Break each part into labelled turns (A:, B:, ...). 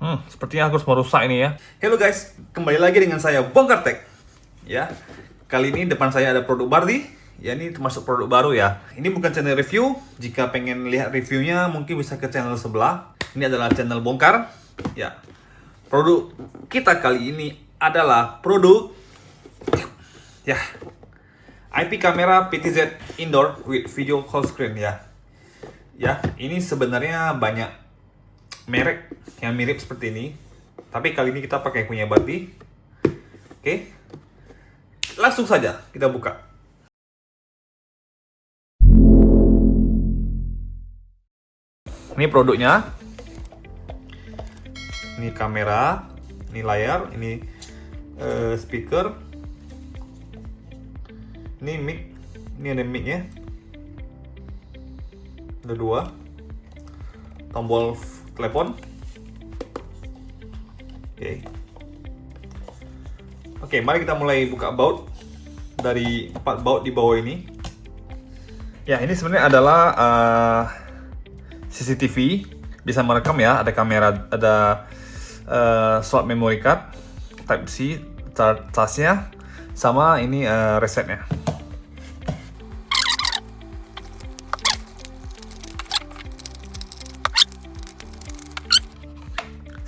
A: Sepertinya aku harus merusak ini ya.
B: Halo guys, kembali lagi dengan saya Bongkar Tech. Ya, kali ini depan saya ada produk Bardi. Ya, ini termasuk produk baru ya. Ini bukan channel review. Jika pengen lihat reviewnya, mungkin bisa ke channel sebelah. Ini adalah channel Bongkar. Ya, produk kita kali ini adalah produk ya IP kamera PTZ indoor with video call screen ya. Ya, ini sebenarnya banyak merek yang mirip seperti ini, tapi kali ini kita pakai punya Bardi. Oke, langsung saja kita buka. Ini produknya, ini kamera, ini layar, ini speaker, ini mic, ini ada mic-nya, ada dua, tombol telepon. Oke, mari kita mulai buka baut dari 4 baut di bawah ini. Ya, ini sebenarnya adalah CCTV, bisa merekam ya, ada kamera, ada slot memory card, Type C, charge-nya, sama ini resetnya.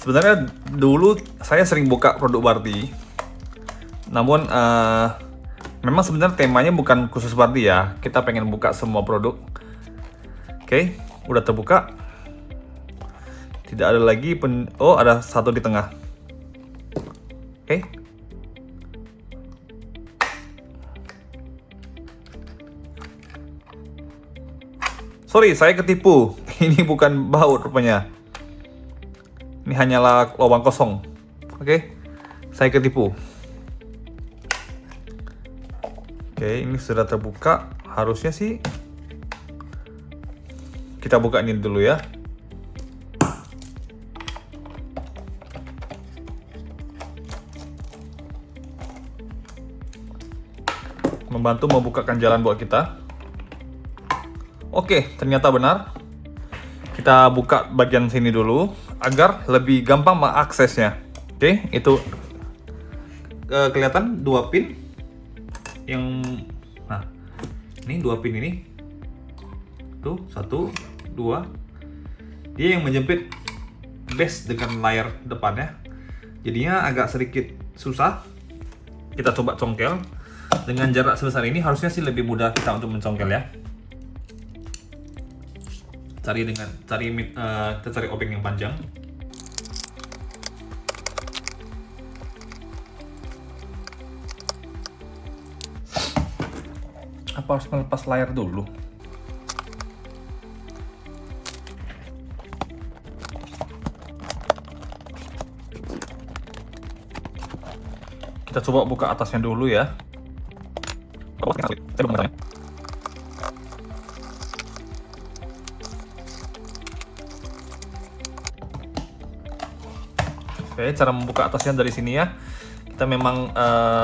B: Sebenarnya dulu saya sering buka produk Bardi, namun memang sebenarnya temanya bukan khusus Bardi ya. Kita pengen buka semua produk. Oke, udah terbuka. Tidak ada lagi oh, ada satu di tengah. Oke. Sorry, saya ketipu. Ini bukan baut rupanya. Ini hanyalah lubang kosong. Oke, saya ketipu. Oke, ini sudah terbuka. Harusnya sih kita buka ini dulu ya. Membantu membukakan jalan buat kita. Oke, ternyata benar. Kita buka bagian sini dulu agar lebih gampang mengaksesnya. Oke, itu kelihatan 2 pin yang, nah ini 2 pin ini tuh 1, 2, dia yang menjepit base dengan layar depannya, jadinya agak sedikit susah. Kita coba congkel dengan jarak sebesar ini, harusnya sih lebih mudah kita untuk mencongkel ya. Kita cari obeng yang panjang. Apa harus melepas layar dulu? Kita coba buka atasnya dulu ya. Saya belum ngerti. Oke, cara membuka atasnya dari sini ya. Kita memang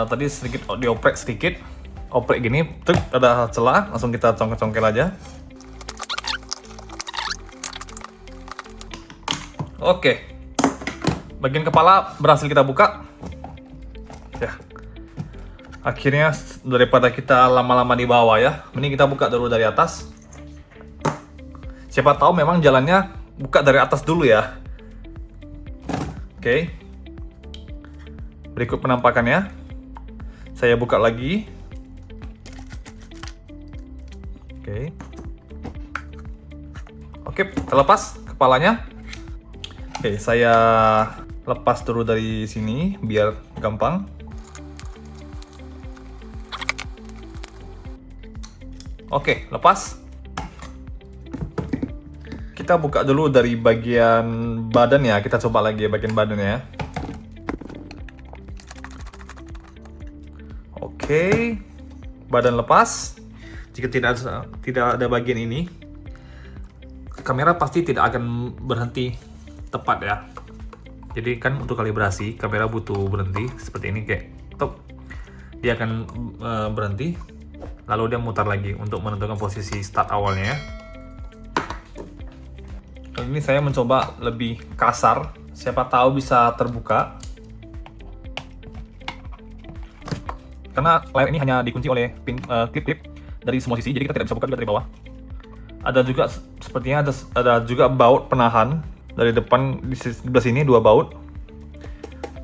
B: tadi sedikit dioprek sedikit, oprek gini, truk ada celah, langsung kita congkel-congkel aja. Oke, bagian kepala berhasil kita buka. Ya, akhirnya daripada kita lama-lama di bawah ya, mending kita buka dulu dari atas. Siapa tahu memang jalannya buka dari atas dulu ya. Oke, berikut penampakannya. Saya buka lagi. Oke, terlepas kepalanya. Oke, saya lepas dulu dari sini biar gampang. Oke, lepas. Kita buka dulu dari bagian badan ya. Kita coba lagi bagian badan ya. Oke, badan lepas. Jika tidak ada bagian ini, kamera pasti tidak akan berhenti tepat ya. Jadi kan untuk kalibrasi kamera butuh berhenti seperti ini, kayak top. Dia akan berhenti, lalu dia mutar lagi untuk menentukan posisi start awalnya ya. Kali ini saya mencoba lebih kasar
A: Siapa tahu bisa terbuka. Karena layar ini hanya dikunci oleh pin klip-klip dari semua sisi, jadi kita tidak bisa buka juga dari bawah. Ada juga sepertinya ada juga baut penahan dari depan di sebelah sini, 2 baut.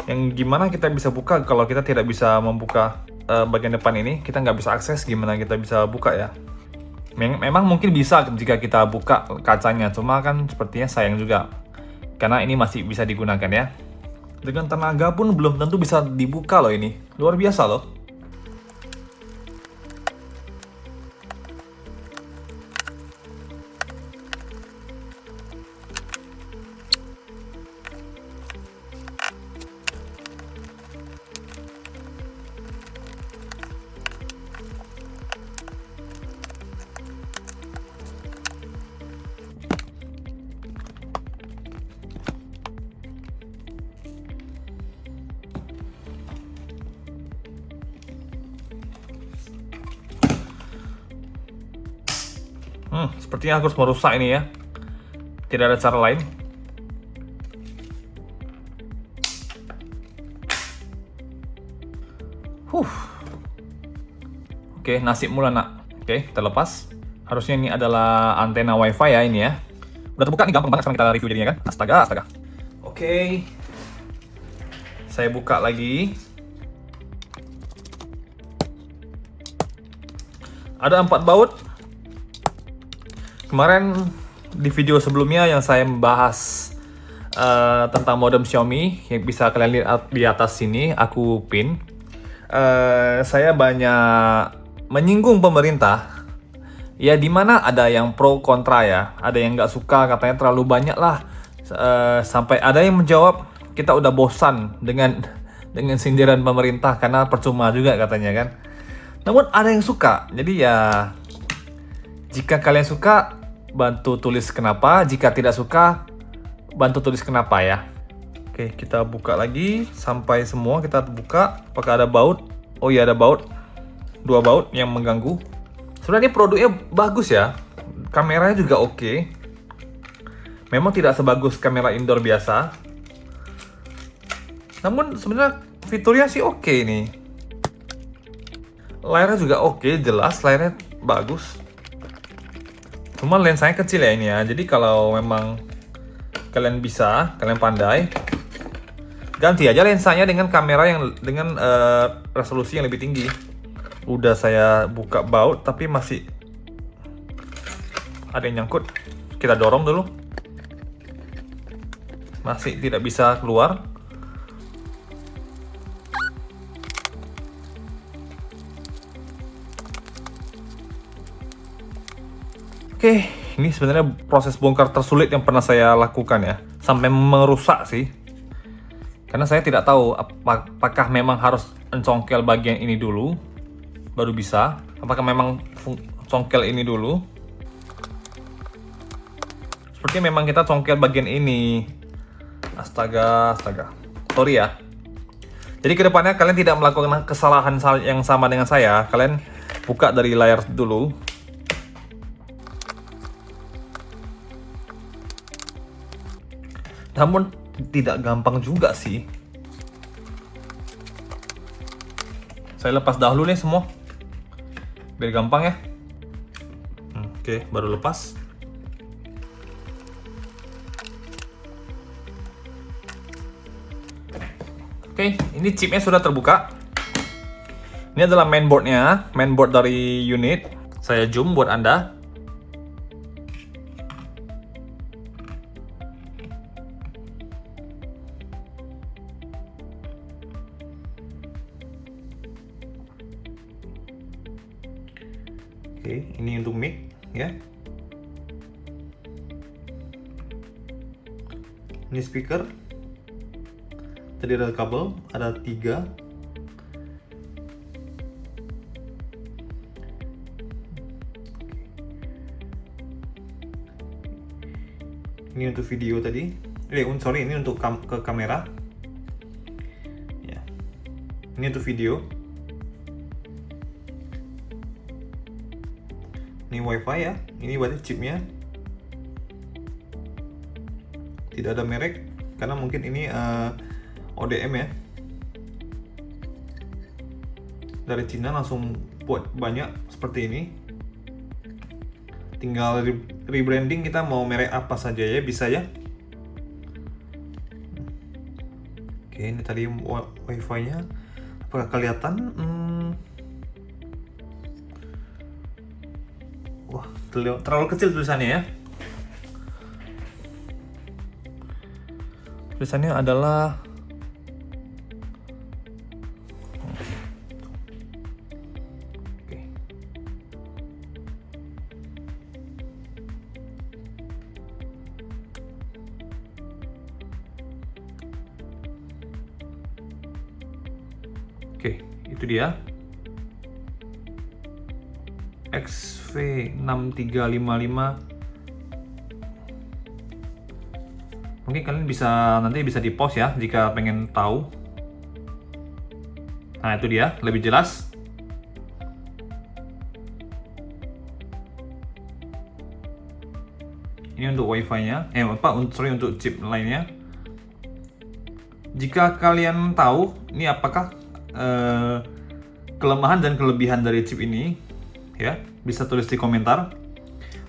A: Yang gimana kita bisa buka kalau kita tidak bisa membuka bagian depan ini, kita nggak bisa akses, gimana kita bisa buka ya? Memang mungkin bisa jika kita buka kacanya, cuma kan sepertinya sayang juga karena ini masih bisa digunakan ya. Dengan tenaga pun belum tentu bisa dibuka loh ini, luar biasa loh. Sepertinya aku harus merusak ini ya. Tidak ada cara lain. Oke, nasib mula nak. Oke, terlepas. Harusnya ini adalah antena wifi ya ini ya. Udah terbuka nih, gampang banget sekarang kita review jadinya kan. Astaga. Oke. Saya buka lagi. Ada 4 baut. Kemarin di video sebelumnya yang saya membahas tentang modem Xiaomi yang bisa kalian lihat di atas sini, aku pin. Saya banyak menyinggung pemerintah. Ya dimana ada yang pro kontra ya, ada yang nggak suka katanya terlalu banyak lah. Sampai ada yang menjawab kita udah bosan dengan sindiran pemerintah karena percuma juga katanya kan. Namun ada yang suka, jadi ya jika kalian suka bantu tulis kenapa, jika tidak suka bantu tulis kenapa ya. Oke, kita buka lagi sampai semua kita buka. Apakah ada baut? Oh iya ada baut, 2 baut yang mengganggu. Sebenarnya produknya bagus ya, kameranya juga oke. Memang tidak sebagus kamera indoor biasa, namun sebenarnya fiturnya sih oke nih. Layarnya juga oke, jelas layarnya bagus. Cuma lensanya kecil ya ini ya. Jadi kalau memang kalian bisa, kalian pandai, ganti aja lensanya dengan kamera yang dengan resolusi yang lebih tinggi. Udah saya buka baut tapi masih ada yang nyangkut. Kita dorong dulu. Masih tidak bisa keluar. Oke, ini sebenarnya proses bongkar tersulit yang pernah saya lakukan ya. Sampai merusak sih. Karena saya tidak tahu apakah memang harus mencongkel bagian ini dulu baru bisa. Apakah memang congkel ini dulu? Sepertinya memang kita congkel bagian ini. Astaga. Sorry ya. Jadi kedepannya kalian tidak melakukan kesalahan yang sama dengan saya. Kalian buka dari layar dulu. Namun tidak gampang juga sih. Saya lepas dahulu nih semua, biar gampang ya. Oke, baru lepas. Oke, ini chipnya sudah terbuka. Ini adalah mainboardnya, mainboard dari unit. Saya zoom buat Anda. Oke, ini untuk mic ya. Ini speaker. Tadi ada kabel, ada 3. Ini untuk video tadi. Sorry, ini untuk ke kamera. Ya. Ini untuk video. Ini wifi ya, ini berarti chipnya. Tidak ada merek.
B: karena mungkin ini ODM ya, dari Cina langsung buat banyak seperti ini. Tinggal rebranding, kita mau merek apa saja ya, bisa ya. Oke, ini tadi wifi nya apakah kelihatan? Wah, terlalu kecil tulisannya ya. Tulisannya adalah Oke, itu dia XV6355. Mungkin kalian nanti bisa di pause ya jika pengen tahu. Nah, itu dia, lebih jelas. Ini untuk wifi-nya, untuk chip lainnya. Jika kalian tahu ini apakah kelemahan dan kelebihan dari chip ini, ya bisa tulis di komentar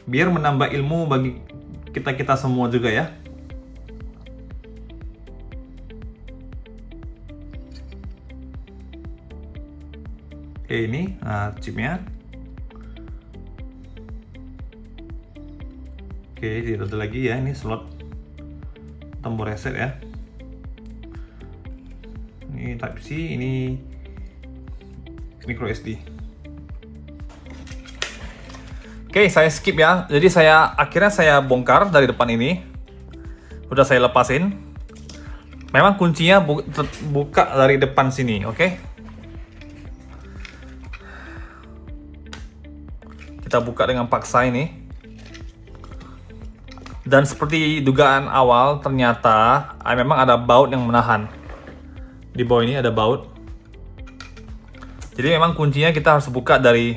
B: biar menambah ilmu bagi kita semua juga ya. Oke, ini chipnya. Oke, tidak ada lagi ya, ini slot tombol reset ya. Ini Type C, ini micro SD. Oke, saya skip ya. Jadi akhirnya saya bongkar dari depan ini. Udah saya lepasin. Memang kuncinya buka dari depan sini, oke? Kita buka dengan paksa ini. Dan seperti dugaan awal, ternyata memang ada baut yang menahan. Di bawah ini ada baut. Jadi memang kuncinya kita harus buka dari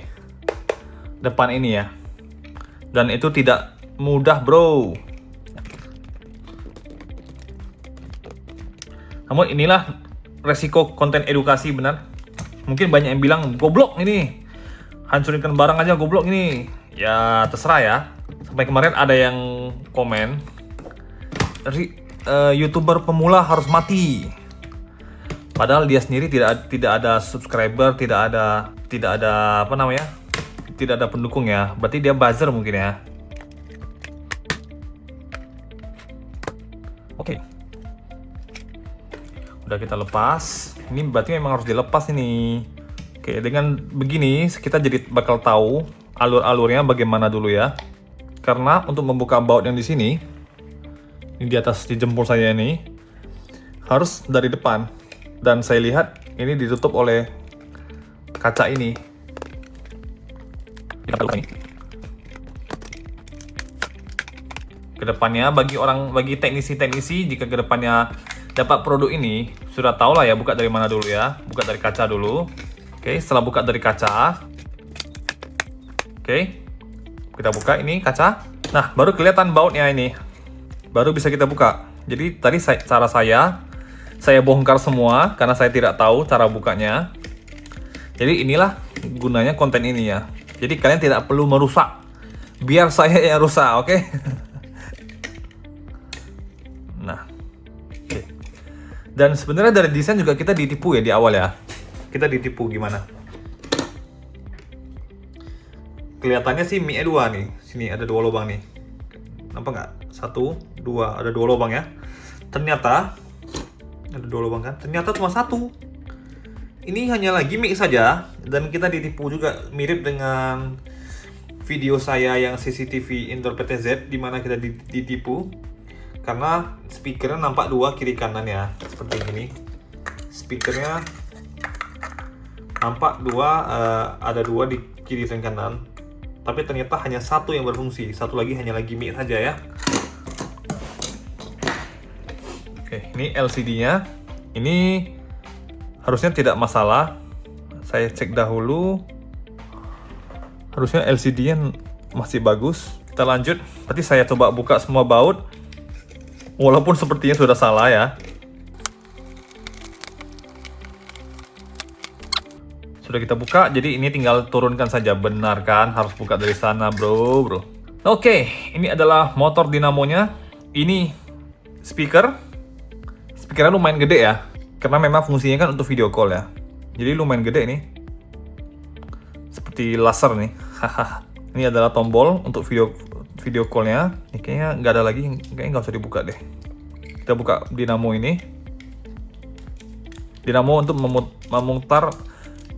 B: depan ini ya. Dan itu tidak mudah, bro. Namun inilah resiko konten edukasi, benar. Mungkin banyak yang bilang, goblok ini, hancurinkan barang aja goblok ini. Ya terserah ya. Sampai kemarin ada yang komen, YouTuber pemula harus mati. Padahal dia sendiri tidak ada subscriber, tidak ada tidak ada pendukung ya. Berarti dia buzzer mungkin ya. Oke. Udah kita lepas. Ini berarti memang harus dilepas ini. Oke, dengan begini kita jadi bakal tahu alur-alurnya bagaimana dulu ya. Karena untuk membuka baut yang di sini, ini di atas di jempol saya ini, harus dari depan. Dan saya lihat ini ditutup oleh kaca ini. Kita buka ini. Kedepannya bagi teknisi-teknisi, jika kedepannya dapat produk ini, sudah tahu lah ya buka dari mana dulu ya. Buka dari kaca dulu. Oke, setelah buka dari kaca, oke, kita buka ini kaca. Nah, baru kelihatan bautnya ini. Baru bisa kita buka. Jadi tadi cara saya bongkar semua karena saya tidak tahu cara bukanya. Jadi inilah gunanya konten ini ya. Jadi kalian tidak perlu merusak. Biar saya yang rusak, oke? Nah, oke. Dan sebenarnya dari desain juga kita ditipu ya di awal ya. Kita ditipu gimana? Kelihatannya sih Mi-nya 2 nih. Sini ada 2 lubang nih. Nampak nggak? 1, 2, ada 2 lubang ya. Ternyata ada 2 lubang kan? Ternyata cuma 1. Ini hanyalah gimmick saja dan kita ditipu juga, mirip dengan video saya yang CCTV indoor PTZ di mana kita ditipu karena speakernya nampak 2 kiri kanan ya, seperti ini. Speakernya nampak 2, ada 2 di kiri dan kanan. Tapi ternyata hanya 1 yang berfungsi, 1 lagi hanyalah gimmick saja ya. Oke, ini LCD-nya. Ini harusnya tidak masalah. Saya cek dahulu. Harusnya LCD-nya masih bagus. Kita lanjut. Berarti saya coba buka semua baut.
A: Walaupun sepertinya sudah salah ya. Sudah kita buka, jadi ini tinggal turunkan saja. Benar kan? Harus buka dari sana, bro. Oke, ini adalah motor dinamonya. Ini speaker. Speakernya lumayan gede ya. Karena memang fungsinya kan untuk video call ya. Jadi lumayan gede nih. Seperti laser nih. Ini adalah tombol untuk video callnya. Ini kayaknya nggak ada lagi. Kayaknya nggak usah dibuka deh. Kita buka dinamo ini. Dinamo untuk memutar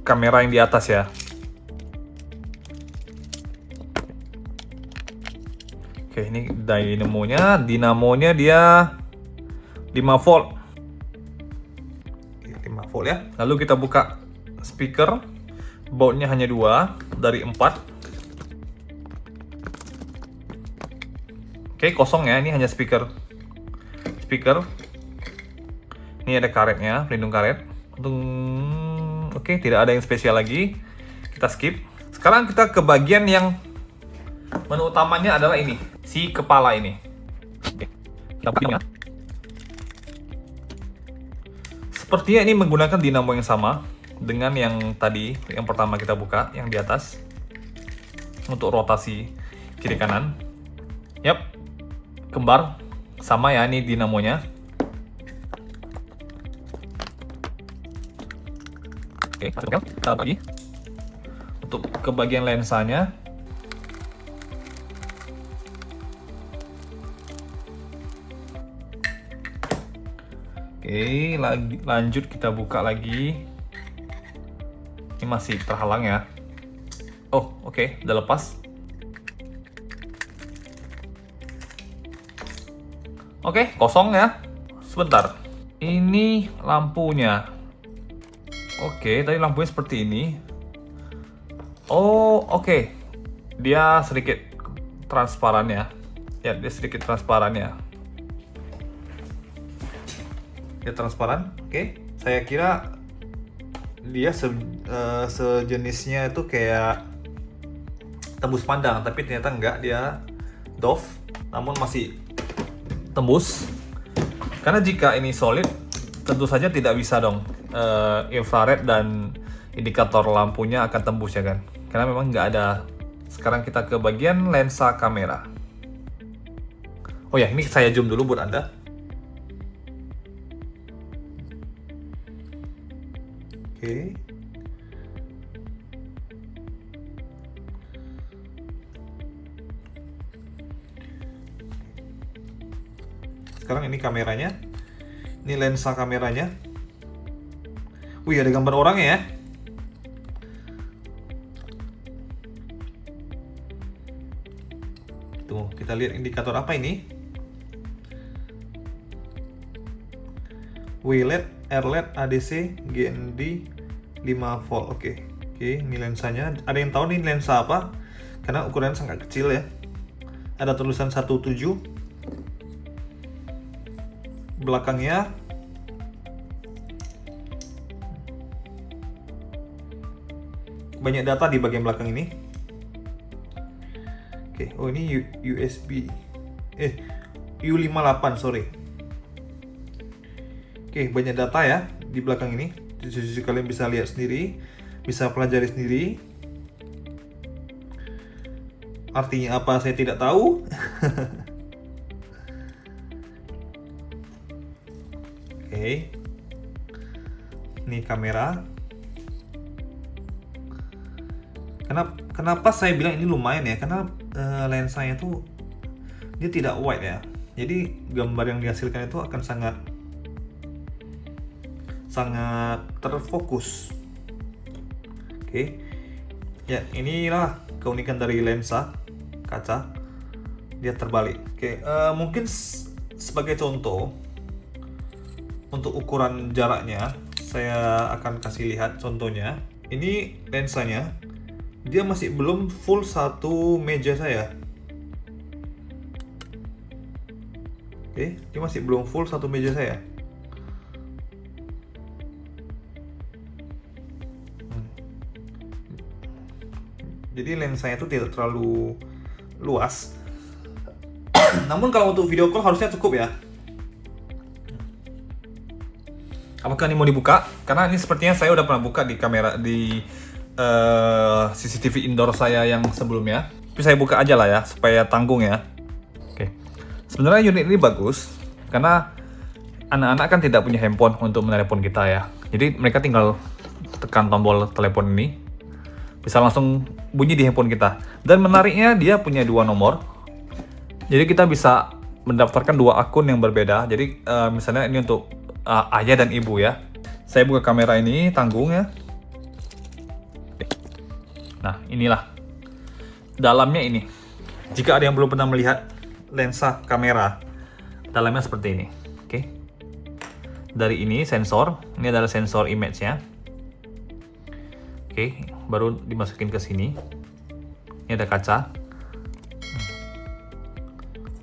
A: kamera yang di atas ya. Oke, ini dinamonya. Dinamonya dia 5 volt. 5 volt ya. Lalu kita buka speaker. Bautnya hanya 2 dari 4. Oke, kosong ya. Ini hanya speaker. Ini ada karetnya, pelindung karet. Oke, tidak ada yang spesial lagi. Kita skip. Sekarang kita ke bagian yang menu utamanya adalah ini, si kepala ini. Oke, kita buka ya. Sepertinya ini menggunakan dinamo yang sama dengan yang tadi, yang pertama kita buka, yang di atas. Untuk rotasi kiri kanan. Yap, kembar. Sama ya, ini dinamonya. Oke, masukkan. Kita bagi. Untuk ke bagian lensanya. Oke, lanjut kita buka lagi. Ini masih terhalang ya. Oh, oke, udah lepas. Oke, kosong ya. Sebentar. Ini lampunya. Oke, tadi lampunya seperti ini. Oh, oke. Dia sedikit transparan ya. Ya, dia sedikit transparan ya. Dia transparan. Oke. Saya kira dia sejenisnya itu kayak tembus pandang, tapi ternyata enggak. Dia doff, namun masih tembus. Karena jika ini solid, tentu saja tidak bisa dong infrared dan indikator lampunya akan tembus ya kan, karena memang nggak ada. Sekarang kita ke bagian lensa kamera. Oh ya, ini saya zoom dulu buat Anda. Oke. Sekarang ini kameranya. Ini lensa kameranya. Wih, ada gambar orangnya ya. Tuh, kita lihat indikator apa ini? WLED, RLED, ADC, GND, 5 volt. Oke, ini lensanya. Ada yang tahu nih lensa apa? Karena ukurannya sangat kecil ya. Ada tulisan 17. Belakangnya banyak data di bagian belakang ini. Oke, oh ini USB. U58, sorry. Oke, banyak data ya di belakang ini. Jadi kalian bisa lihat sendiri, bisa pelajari sendiri. Artinya apa saya tidak tahu. Oke. Ini kamera. Kenapa saya bilang ini lumayan ya? Karena lensanya tuh dia tidak wide ya. Jadi gambar yang dihasilkan itu akan sangat terfokus. Oke. Ya, inilah keunikan dari lensa kaca. Dia terbalik. Oke, mungkin sebagai contoh untuk ukuran jaraknya, saya akan kasih lihat contohnya. Ini lensanya. Dia masih belum full satu meja saya. Oke, dia masih belum full satu meja saya. Jadi lensanya itu tidak terlalu luas. Namun kalau untuk video call harusnya cukup ya. Apakah ini mau dibuka? Karena ini sepertinya saya udah pernah buka di kamera di CCTV indoor saya yang sebelumnya. Tapi saya buka aja lah ya, supaya tanggung ya. Oke. Sebenarnya unit ini bagus karena anak-anak kan tidak punya handphone untuk menelepon kita ya. Jadi mereka tinggal tekan tombol telepon ini, bisa langsung bunyi di handphone kita. Dan menariknya dia punya 2 nomor. Jadi kita bisa mendaftarkan 2 akun yang berbeda. Jadi misalnya ini untuk ayah dan ibu ya. Saya buka kamera ini, tanggung ya. Nah inilah dalamnya ini. Jika ada yang belum pernah melihat lensa kamera, dalamnya seperti ini. Oke. Dari ini sensor, ini adalah sensor image-nya. Oke, baru dimasukin ke sini. Ini ada kaca.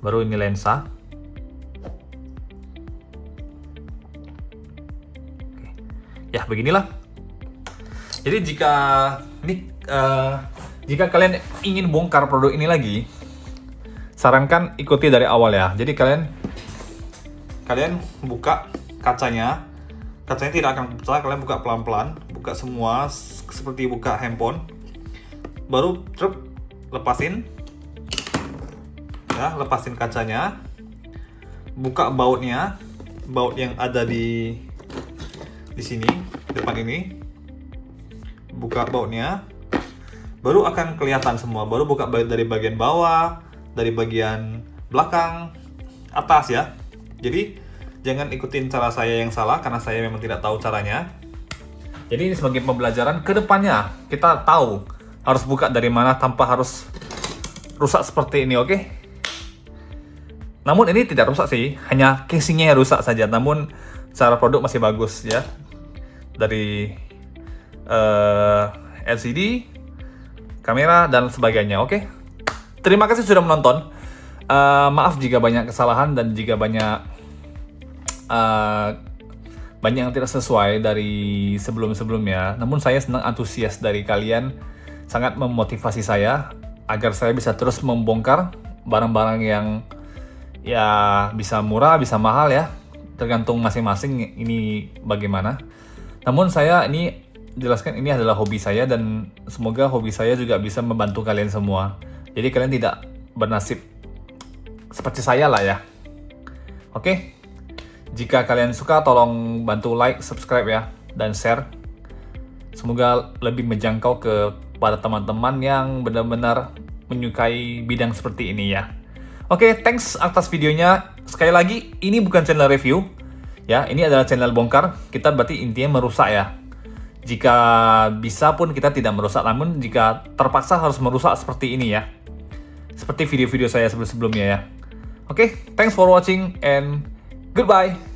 A: Baru ini lensa. Oke. Ya, beginilah. Jadi jika kalian ingin bongkar produk ini lagi, sarankan ikuti dari awal ya. Jadi kalian buka kacanya tidak akan pecah. Kalian buka pelan-pelan, buka semua seperti buka handphone. Baru lepasin ya, lepasin kacanya, buka bautnya, baut yang ada di sini depan ini, buka bautnya, baru akan kelihatan semua. Baru buka dari bagian bawah, dari bagian belakang, atas ya. Jadi jangan ikutin cara saya yang salah karena saya memang tidak tahu caranya. Jadi ini sebagai pembelajaran ke depannya, kita tahu harus buka dari mana tanpa harus rusak seperti ini, oke? Namun ini tidak rusak sih, hanya casingnya yang rusak saja. Namun cara produk masih bagus ya. Dari LCD, kamera dan sebagainya, oke? Terima kasih sudah menonton. Maaf jika banyak kesalahan dan jika banyak yang tidak sesuai dari sebelum-sebelumnya. Namun saya senang antusias dari kalian, sangat memotivasi saya agar saya bisa terus membongkar barang-barang yang ya bisa murah, bisa mahal ya, tergantung masing-masing ini bagaimana. Namun saya ini jelaskan ini adalah hobi saya dan semoga hobi saya juga bisa membantu kalian semua. Jadi kalian tidak bernasib seperti saya lah ya. Oke? Jika kalian suka, tolong bantu like, subscribe ya, dan share. Semoga lebih menjangkau kepada teman-teman yang benar-benar menyukai bidang seperti ini ya. Oke, thanks atas videonya. Sekali lagi, ini bukan channel review. Ya, ini adalah channel bongkar. Kita berarti intinya merusak ya. Jika bisa pun kita tidak merusak, namun jika terpaksa harus merusak seperti ini ya. Seperti video-video saya sebelum-sebelumnya ya. Oke, thanks for watching and goodbye.